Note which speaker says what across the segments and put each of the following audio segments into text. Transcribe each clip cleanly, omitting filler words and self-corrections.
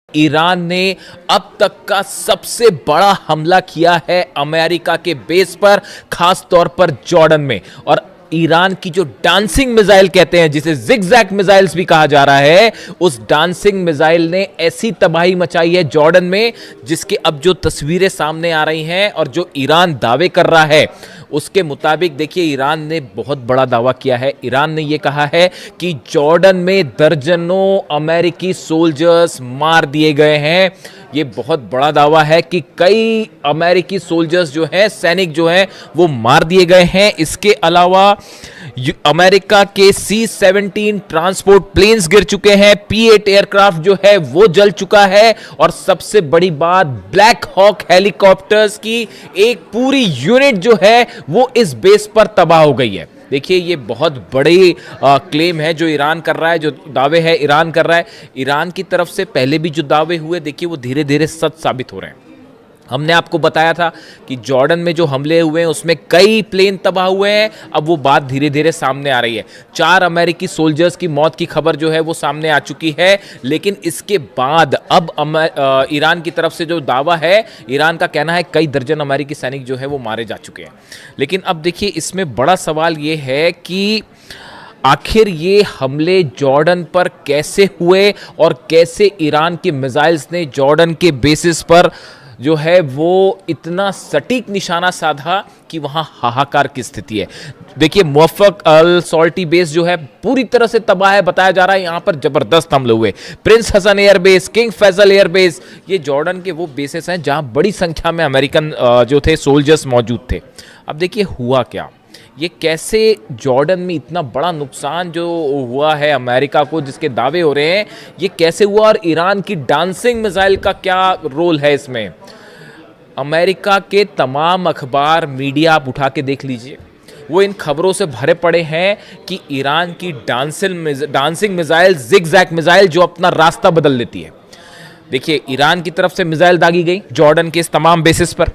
Speaker 1: Iran ने अब तक का सबसे बड़ा हमला किया है अमेरिका के बेस पर, खास तौर पर जॉर्डन में। और ईरान की जो डांसिंग मिसाइल कहते हैं, जिसे जिगजैग मिसाइल्स भी कहा जा रहा है, उस डांसिंग मिसाइल ने ऐसी तबाही मचाई है जॉर्डन में, जिसके अब जो तस्वीरें सामने आ रही हैं और जो ईरान दावे कर रहा है उसके मुताबिक देखिए, ईरान ने बहुत बड़ा दावा किया है। ईरान ने यह कहा है कि जॉर्डन में दर्जनों अमेरिकी सोल्जर्स मार दिए गए हैं। ये बहुत बड़ा दावा है कि कई अमेरिकी सोल्जर्स जो हैं, सैनिक जो हैं, वो मार दिए गए हैं। इसके अलावा अमेरिका के C-17 ट्रांसपोर्ट प्लेन्स गिर चुके हैं, P-8 एयरक्राफ्ट जो है वो जल चुका है, और सबसे बड़ी बात, ब्लैक हॉक हेलीकॉप्टर्स की एक पूरी यूनिट जो है वो इस बेस पर तबाह हो गई है। देखिए, ये बहुत बड़ी क्लेम है जो ईरान कर रहा है, जो दावे है ईरान कर रहा है। ईरान की तरफ से पहले भी जो दावे हुए, देखिए वो धीरे धीरे सच साबित हो रहे हैं। हमने आपको बताया था कि जॉर्डन में जो हमले हुए हैं उसमें कई प्लेन तबाह हुए हैं। अब वो बात धीरे धीरे सामने आ रही है। 4 अमेरिकी सोल्जर्स की मौत की खबर जो है वो सामने आ चुकी है, लेकिन इसके बाद अब ईरान की तरफ से जो दावा है, ईरान का कहना है कई दर्जन अमेरिकी सैनिक जो है वो मारे जा चुके हैं। लेकिन अब देखिए, इसमें बड़ा सवाल ये है कि आखिर ये हमले जॉर्डन पर कैसे हुए और कैसे ईरान के मिसाइल्स ने जॉर्डन के बेसिस पर जो है वो इतना सटीक निशाना साधा कि वहां हाहाकार की स्थिति है। देखिए, मुवफ़्फ़क़ अल सॉल्टी बेस जो है पूरी तरह से तबाह है। बताया जा रहा है यहां पर जबरदस्त हमले हुए। Prince Hassan airbase, King Faisal airbase, ये जॉर्डन के वो बेसेस हैं जहां बड़ी संख्या में अमेरिकन जो थे सोल्जर्स मौजूद थे। अब देखिए हुआ क्या, ये कैसे जॉर्डन में इतना बड़ा नुकसान जो हुआ है अमेरिका को, जिसके दावे हो रहे हैं, ये कैसे हुआ, और ईरान की डांसिंग मिसाइल का क्या रोल है इसमें। अमेरिका के तमाम अखबार, मीडिया आप उठा के देख लीजिए, वो इन खबरों से भरे पड़े हैं कि ईरान की डांसिंग मिसाइल, जिगजैग मिसाइल, जो अपना रास्ता बदल लेती है। देखिए, ईरान की तरफ से मिसाइल दागी गई जॉर्डन के इस तमाम बेसिस पर।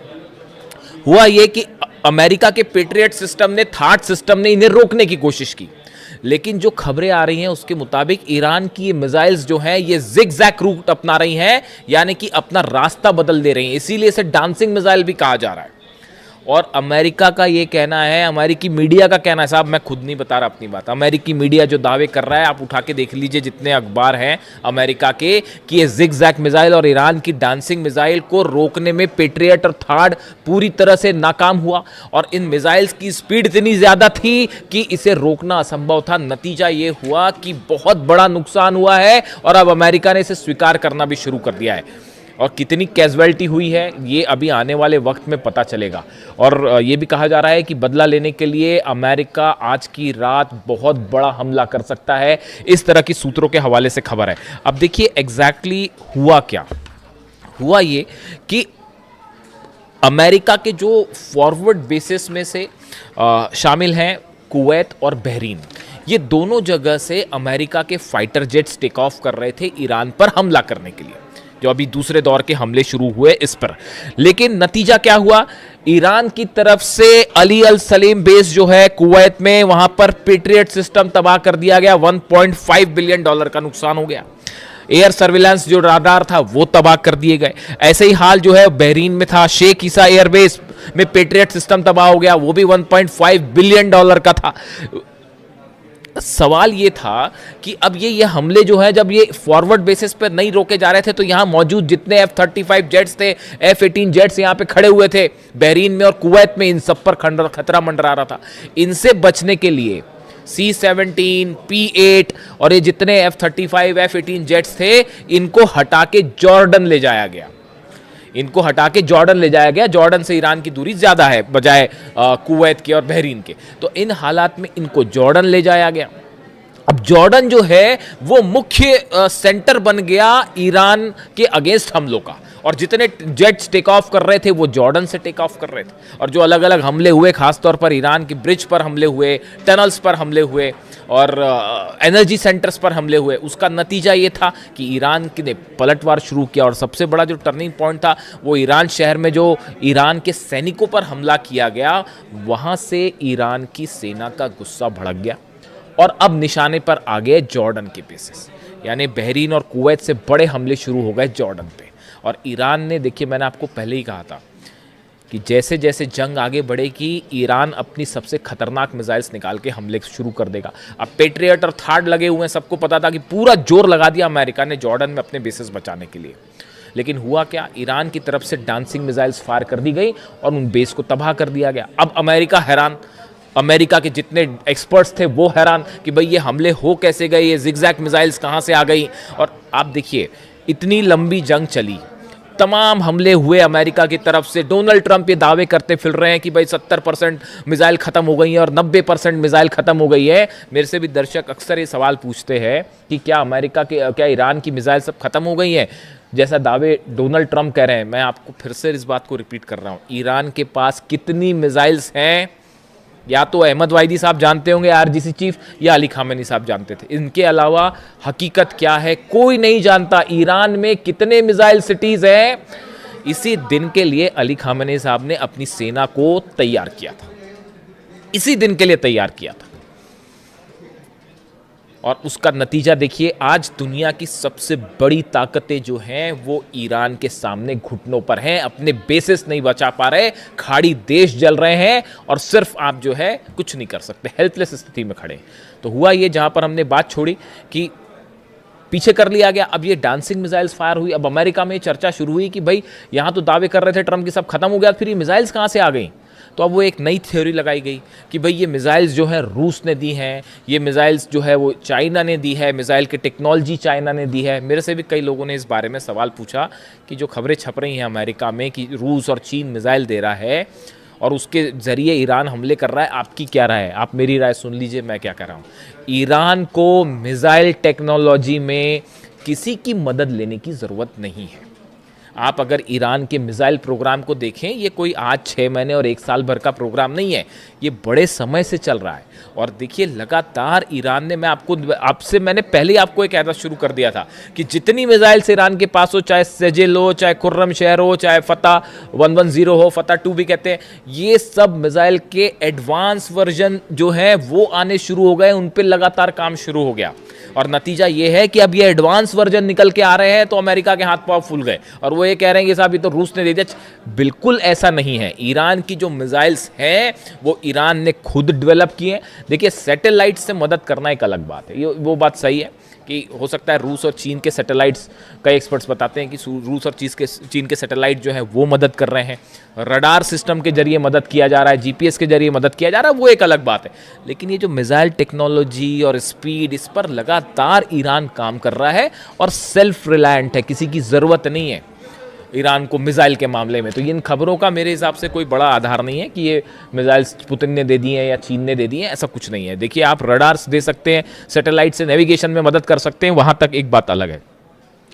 Speaker 1: हुआ ये कि अमेरिका के पेट्रियट सिस्टम ने, थाट सिस्टम ने इन्हें रोकने की कोशिश की, लेकिन जो खबरें आ रही हैं उसके मुताबिक ईरान की ये मिसाइल्स जो हैं ये जिगजैग रूट अपना रही हैं, यानी कि अपना रास्ता बदल दे रही हैं। इसीलिए इसे डांसिंग मिसाइल भी कहा जा रहा है। और अमेरिका का ये कहना है, अमेरिकी मीडिया का कहना है, साहब मैं खुद नहीं बता रहा अपनी बात, अमेरिकी मीडिया जो दावे कर रहा है, आप उठा के देख लीजिए जितने अखबार हैं अमेरिका के, कि ये जिगजैग मिसाइल और ईरान की डांसिंग मिसाइल को रोकने में पेट्रियट और थार्ड पूरी तरह से नाकाम हुआ। और इन मिसाइल्स की स्पीड इतनी ज़्यादा थी कि इसे रोकना असंभव था। नतीजा ये हुआ कि बहुत बड़ा नुकसान हुआ है, और अब अमेरिका ने इसे स्वीकार करना भी शुरू कर दिया है। और कितनी कैजुअलिटी हुई है ये अभी आने वाले वक्त में पता चलेगा। और ये भी कहा जा रहा है कि बदला लेने के लिए अमेरिका आज की रात बहुत बड़ा हमला कर सकता है, इस तरह की सूत्रों के हवाले से खबर है। अब देखिए एग्जैक्टली हुआ क्या। हुआ ये कि अमेरिका के जो फॉरवर्ड बेसिस में से शामिल हैं कुवैत और बहरीन, ये दोनों जगह से अमेरिका के फाइटर जेट्स टेक ऑफ कर रहे थे ईरान पर हमला करने के लिए, जो अभी दूसरे दौर के हमले शुरू हुए इस पर। लेकिन नतीजा क्या हुआ, ईरान की तरफ से अली अल सलीम बेस जो है कुवैत में, वहां पर पेट्रियट सिस्टम तबाह कर दिया गया। $1.5 बिलियन का नुकसान हो गया। एयर सर्विलांस जो राडार था वो तबाह कर दिए गए। ऐसे ही हाल जो है बहरीन में था, शेख ईसा एयरबेस में पेट्रियट सिस्टम तबाह हो गया, वो भी $1.5 बिलियन का था। सवाल ये था कि अब ये हमले जो है, जब ये फॉरवर्ड बेसिस पर नहीं रोके जा रहे थे, तो यहां मौजूद जितने F-35 जेट्स थे, F-18 जेट्स यहां पे खड़े हुए थे बहरीन में और कुवैत में, इन सब पर खतरा मंडरा रहा था। इनसे बचने के लिए C-17, P-8 और ये जितने F-35 F-18 जेट्स थे, इनको हटा के जॉर्डन ले जाया गया। इनको हटा के जॉर्डन ले जाया गया। जॉर्डन से ईरान की दूरी ज़्यादा है बजाय कुवैत के और बहरीन के, तो इन हालात में इनको जॉर्डन ले जाया गया। अब जॉर्डन जो है वो मुख्य सेंटर बन गया ईरान के अगेंस्ट हमलों का, और जितने जेट्स टेक ऑफ कर रहे थे वो जॉर्डन से टेक ऑफ कर रहे थे। और जो अलग अलग हमले हुए, खासतौर पर ईरान की ब्रिज पर हमले हुए, टनल्स पर हमले हुए और एनर्जी सेंटर्स पर हमले हुए, उसका नतीजा ये था कि ईरान ने पलटवार शुरू किया। और सबसे बड़ा जो टर्निंग पॉइंट था वो ईरान शहर में जो ईरान के सैनिकों पर हमला किया गया, वहाँ से ईरान की सेना का गुस्सा भड़क गया और अब निशाने पर आ गए जॉर्डन के बेसिस। यानी बहरीन और कुवैत से बड़े हमले शुरू हो गए जॉर्डन पे। और ईरान ने, देखिए मैंने आपको पहले ही कहा था कि जैसे जैसे जंग आगे बढ़ेगी ईरान अपनी सबसे खतरनाक मिसाइल्स निकाल के हमले शुरू कर देगा। अब पेट्रियट और थार्ड लगे हुए हैं, सबको पता था कि पूरा जोर लगा दिया अमेरिका ने जॉर्डन में अपने बेसेस बचाने के लिए। लेकिन हुआ क्या, ईरान की तरफ से डांसिंग मिसाइल्स फायर कर दी गई और उन बेस को तबाह कर दिया गया। अब अमेरिका हैरान, अमेरिका के जितने एक्सपर्ट्स थे वो हैरान कि भाई ये हमले हो कैसे गए, ये जिगजैग मिसाइल्स कहाँ से आ गई। और आप देखिए इतनी लंबी जंग चली, तमाम हमले हुए अमेरिका की तरफ से। डोनाल्ड ट्रंप ये दावे करते फिर रहे हैं कि भाई 70% मिसाइल ख़त्म हो गई है और 90% मिसाइल ख़त्म हो गई है। मेरे से भी दर्शक अक्सर ये सवाल पूछते हैं कि क्या ईरान की मिसाइल सब खत्म हो गई है, जैसा दावे डोनाल्ड ट्रंप कह रहे हैं। मैं आपको फिर से इस बात को रिपीट कर रहा हूँ, ईरान के पास कितनी मिसाइल्स हैं या तो अहमद वाहिदी साहब जानते होंगे आरजीसी चीफ, या अली खामेनी साहब जानते थे। इनके अलावा हकीकत क्या है कोई नहीं जानता। ईरान में कितने मिसाइल सिटीज हैं, इसी दिन के लिए अली खामेनी साहब ने अपनी सेना को तैयार किया था, इसी दिन के लिए तैयार किया था। और उसका नतीजा देखिए, आज दुनिया की सबसे बड़ी ताकतें जो हैं वो ईरान के सामने घुटनों पर हैं, अपने बेसिस नहीं बचा पा रहे, खाड़ी देश जल रहे हैं और सिर्फ आप जो है कुछ नहीं कर सकते, हेल्पलेस स्थिति में खड़े। तो हुआ ये, जहां पर हमने बात छोड़ी कि पीछे कर लिया गया, अब ये डांसिंग मिसाइल्स फायर हुई। अब अमेरिका में चर्चा शुरू हुई कि भाई यहां तो दावे कर रहे थे ट्रंप की सब खत्म हो गया, फिर ये मिसाइल्स कहां से आ गई। तो अब वो एक नई थ्योरी लगाई गई कि भाई ये मिसाइल्स जो है रूस ने दी हैं, ये मिसाइल्स जो है वो चाइना ने दी है, मिसाइल की टेक्नोलॉजी चाइना ने दी है। मेरे से भी कई लोगों ने इस बारे में सवाल पूछा कि जो खबरें छप रही हैं अमेरिका में कि रूस और चीन मिसाइल दे रहा है और उसके ज़रिए ईरान हमले कर रहा है, आपकी क्या राय है? आप मेरी राय सुन लीजिए, मैं क्या कर रहा हूँ। ईरान को मिसाइल टेक्नोलॉजी में किसी की मदद लेने की ज़रूरत नहीं है। आप अगर ईरान के मिसाइल प्रोग्राम को देखें, ये कोई आज 6 महीने और 1 साल भर का प्रोग्राम नहीं है, ये बड़े समय से चल रहा है। और देखिए लगातार ईरान ने, मैंने पहले ही आपको एक कहना शुरू कर दिया था कि जितनी मिसाइल्स ईरान के पास हो, चाहे सेजिल हो, चाहे खुर्रम शहर हो, चाहे फतह 110 हो, फतह 2 भी कहते हैं, ये सब मिसाइल के एडवांस वर्जन जो है वो आने शुरू हो गए, उन पर लगातार काम शुरू हो गया। और नतीजा ये है कि अब ये एडवांस वर्जन निकल के आ रहे हैं तो अमेरिका के हाथ पांव फूल गए और वो ये कह रहे हैं कि साहब ये तो रूस ने दे दिया। बिल्कुल ऐसा नहीं है। ईरान की जो मिसाइल्स हैं वो ईरान ने खुद डेवलप किए हैं। देखिए सैटेलाइट से मदद करना एक अलग बात है, ये वो बात सही है कि हो सकता है रूस और चीन के सैटेलाइट्स, कई एक्सपर्ट्स बताते हैं कि रूस और चीन के सैटेलाइट जो है वो मदद कर रहे हैं, रडार सिस्टम के जरिए मदद किया जा रहा है, जीपीएस के जरिए मदद किया जा रहा है, वो एक अलग बात है। लेकिन ये जो मिसाइल टेक्नोलॉजी और स्पीड, इस पर लगातार ईरान काम कर रहा है और सेल्फ रिलायंट है, किसी की ज़रूरत नहीं है ईरान को मिसाइल के मामले में। तो इन खबरों का मेरे हिसाब से कोई बड़ा आधार नहीं है कि ये मिसाइल्स पुतिन ने दे दी हैं या चीन ने दे दी हैं, ऐसा कुछ नहीं है। देखिए आप रडार्स दे सकते हैं, सैटेलाइट से नेविगेशन में मदद कर सकते हैं, वहाँ तक एक बात अलग है।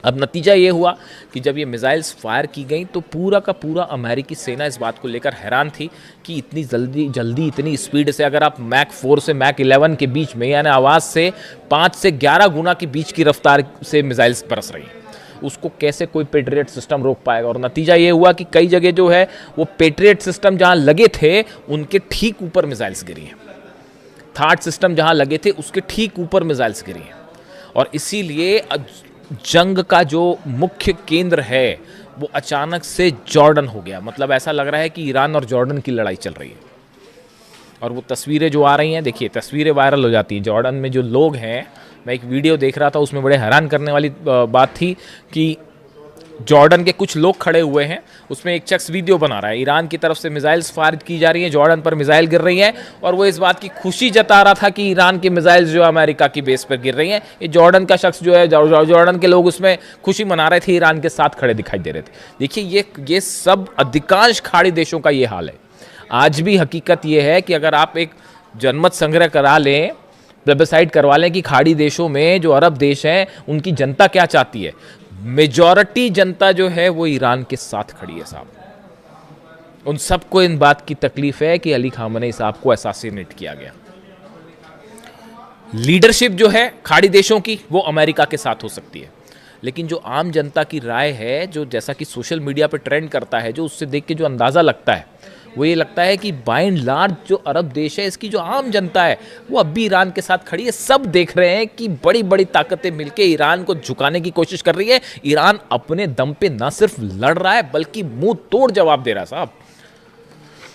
Speaker 1: अब नतीजा ये हुआ कि जब ये मिसाइल्स फायर की गई तो पूरा का पूरा अमेरिकी सेना इस बात को लेकर हैरान थी कि इतनी जल्दी इतनी स्पीड से, अगर आप मैक 4 से मैक 11 के बीच में, यानी आवाज़ से 5 से 11 गुना के बीच की रफ्तार से मिसाइल्स बरस रही हैं, उसको कैसे कोई पेट्रियट सिस्टम रोक पाएगा। और नतीजा ये हुआ कि कई जगह जो है वो पेट्रियट सिस्टम जहां लगे थे उनके ठीक ऊपर मिसाइल्स गिरी हैं, थार्ड सिस्टम जहां लगे थे उसके ठीक ऊपर मिसाइल्स गिरी हैं। और इसीलिए जंग का जो मुख्य केंद्र है वो अचानक से जॉर्डन हो गया। मतलब ऐसा लग रहा है कि ईरान और जॉर्डन की लड़ाई चल रही है। और वो तस्वीरें जो आ रही हैं, देखिए तस्वीरें वायरल हो जाती हैं। जॉर्डन में जो लोग हैं, मैं एक वीडियो देख रहा था, उसमें बड़े हैरान करने वाली बात थी कि जॉर्डन के कुछ लोग खड़े हुए हैं, उसमें एक शख्स वीडियो बना रहा है, ईरान की तरफ से मिसाइल्स फायर की जा रही हैं, जॉर्डन पर मिसाइल गिर रही हैं, और वो इस बात की खुशी जता रहा था कि ईरान की मिसाइल्स जो अमेरिका की बेस पर गिर रही हैं। ये जॉर्डन का शख्स जो है, जॉर्डन के लोग उसमें खुशी मना रहे थे, ईरान के साथ खड़े दिखाई दे रहे थे। देखिए ये सब अधिकांश खाड़ी देशों का ये हाल है। आज भी हकीकत ये है कि अगर आप एक जनमत संग्रह करा लें, प्लेबिसाइड करवा लें कि खाड़ी देशों में जो अरब देश हैं उनकी जनता क्या चाहती है, मेजॉरिटी जनता जो है वो ईरान के साथ खड़ी है साहब। उन सबको इन बात की तकलीफ है कि अली खामेनी साहब को असैसिनेट किया गया। लीडरशिप जो है खाड़ी देशों की वो अमेरिका के साथ हो सकती है, लेकिन जो आम जनता की राय है, जो जैसा कि सोशल मीडिया पे ट्रेंड करता है, जो उससे देख के जो अंदाज़ा लगता है वो ये लगता है कि बाय एंड लार्ज जो अरब देश है, इसकी जो आम जनता है वो अब भी ईरान के साथ खड़ी है। सब देख रहे हैं कि बड़ी बड़ी ताकतें मिलकर ईरान को झुकाने की कोशिश कर रही है। ईरान अपने दम पे न सिर्फ लड़ रहा है बल्कि मुंह तोड़ जवाब दे रहा है साहब।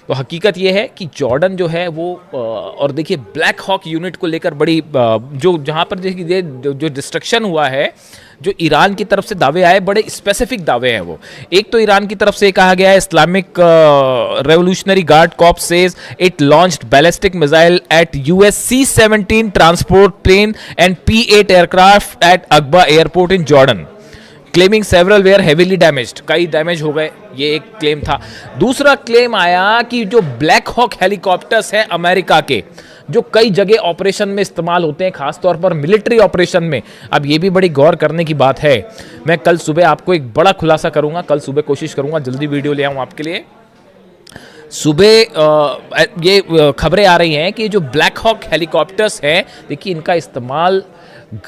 Speaker 1: तो हकीकत यह है कि जॉर्डन जो है वो और देखिए ब्लैक हॉक यूनिट को लेकर बड़ी जो जहाँ पर देखिए जो डिस्ट्रक्शन हुआ है, जो ईरान की तरफ से दावे आए, बड़े स्पेसिफिक दावे हैं वो। एक तो ईरान की तरफ से कहा गया है Islamic Revolutionary Guard Corps says it launched ballistic missile at US C-17 transport plane and P-8 aircraft at Aqaba airport in Jordan, claiming several were heavily damaged, कई डैमेज हो गए, ये एक क्लेम था। दूसरा क्लेम आया कि जो ब्लैक हॉक हेलीकॉप्टर्स हैं अमेरिका के, जो कई जगह ऑपरेशन में इस्तेमाल होते हैं, खासतौर पर मिलिट्री ऑपरेशन में। अब ये भी बड़ी गौर करने की बात है। मैं कल सुबह आपको एक बड़ा खुलासा करूंगा, कल सुबह कोशिश करूंगा जल्दी वीडियो ले आऊं आपके लिए। सुबह ये खबरें आ रही हैं कि जो ब्लैक हॉक हेलीकॉप्टर्स हैं, देखिए इनका इस्तेमाल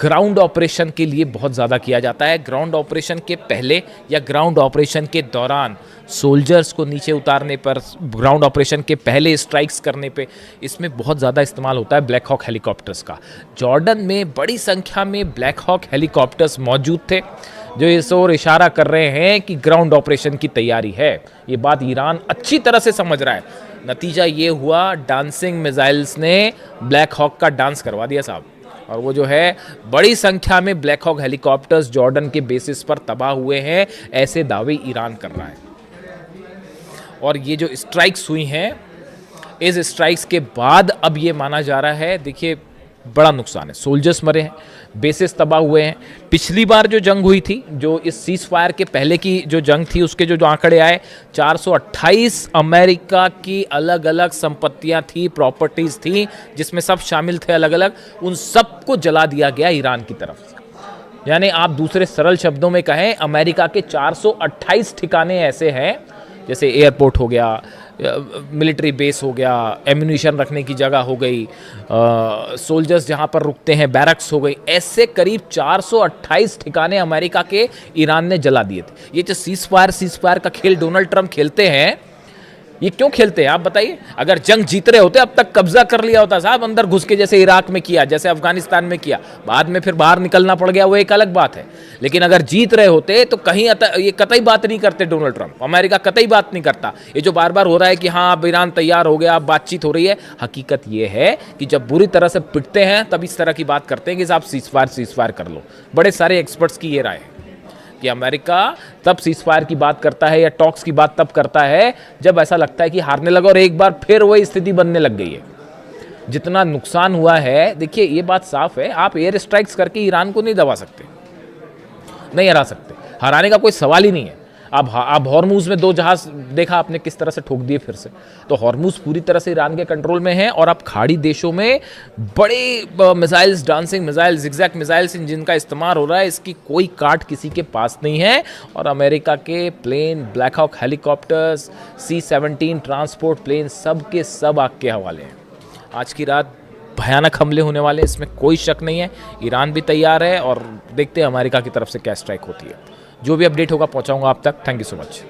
Speaker 1: ग्राउंड ऑपरेशन के लिए बहुत ज़्यादा किया जाता है। ग्राउंड ऑपरेशन के पहले या ग्राउंड ऑपरेशन के दौरान सोल्जर्स को नीचे उतारने पर, ग्राउंड ऑपरेशन के पहले स्ट्राइक्स करने पे, इसमें बहुत ज़्यादा इस्तेमाल होता है ब्लैक हॉक हेलीकॉप्टर्स का। जॉर्डन में बड़ी संख्या में ब्लैक हॉक हेलीकॉप्टर्स मौजूद थे, जो इस ओर इशारा कर रहे हैं कि ग्राउंड ऑपरेशन की तैयारी है। ये बात ईरान अच्छी तरह से समझ रहा है। नतीजा ये हुआ, डांसिंग मिसाइल्स ने ब्लैक हॉक का डांस करवा दिया साहब। और वो जो है बड़ी संख्या में ब्लैक हॉक हेलीकॉप्टर्स जॉर्डन के बेसिस पर तबाह हुए हैं, ऐसे दावे ईरान कर रहा है। और ये जो स्ट्राइक्स हुई हैं, इस स्ट्राइक्स के बाद अब ये माना जा रहा है, देखिए बड़ा नुकसान है, सोल्जर्स मरे हैं, बेसिस तबाह हुए हैं। पिछली बार जो जंग हुई थी, जो इस सीज फायर के पहले की जो जंग थी, उसके जो आंकड़े आए, 428 अमेरिका की अलग अलग संपत्तियां थी, प्रॉपर्टीज थी, जिसमें सब शामिल थे अलग अलग, उन सबको जला दिया गया ईरान की तरफ से। यानी आप दूसरे सरल शब्दों में कहें, अमेरिका के 428 ठिकाने ऐसे हैं, जैसे एयरपोर्ट हो गया, मिलिट्री बेस हो गया, एम्यूनिशन रखने की जगह हो गई, सोल्जर्स जहां पर रुकते हैं, बैरक्स हो गई, ऐसे करीब 428 ठिकाने अमेरिका के ईरान ने जला दिए थे। ये जो सीज फायर का खेल डोनाल्ड ट्रंप खेलते हैं, ये क्यों खेलते हैं आप बताइए? अगर जंग जीत रहे होते अब तक कब्जा कर लिया होता साहब, अंदर घुस के, जैसे इराक में किया, जैसे अफगानिस्तान में किया, बाद में फिर बाहर निकलना पड़ गया, वो एक अलग बात है। लेकिन अगर जीत रहे होते तो कहीं ये कतई बात नहीं करते डोनाल्ड ट्रंप, अमेरिका कतई बात नहीं करता। ये जो बार बार हो रहा है कि हाँ अब ईरान तैयार हो गया, अब बातचीत हो रही है, हकीकत ये है कि जब बुरी तरह से पिटते हैं तब इस तरह की बात करते हैं कि साहब सीज फायर कर लो। बड़े सारे एक्सपर्ट्स की ये राय है कि अमेरिका तब सीज फायर की बात करता है या टॉक्स की बात तब करता है जब ऐसा लगता है कि हारने लगा, और एक बार फिर वही स्थिति बनने लग गई है। जितना नुकसान हुआ है, देखिए ये बात साफ है, आप एयर स्ट्राइक्स करके ईरान को नहीं दबा सकते, नहीं हरा सकते, हराने का कोई सवाल ही नहीं है। अब हॉर्मूज में 2 जहाज देखा आपने किस तरह से ठोक दिए फिर से, तो हॉर्मूज पूरी तरह से ईरान के कंट्रोल में है। और अब खाड़ी देशों में बड़े missiles, dancing missiles, zigzag missiles, जिनका इस्तेमाल हो रहा है, इसकी कोई काट किसी के पास नहीं है। और अमेरिका के plane, Black Hawk helicopters, C-17 transport plane, सब के सब आग के हवाले हैं। आज की रात भयानक हमले होने वाले, इसमें कोई शक नहीं है। ईरान भी तैयार है और देखते हैं अमेरिका की तरफ से क्या स्ट्राइक होती है। जो भी अपडेट होगा पहुंचाऊंगा आप तक। Thank you so much.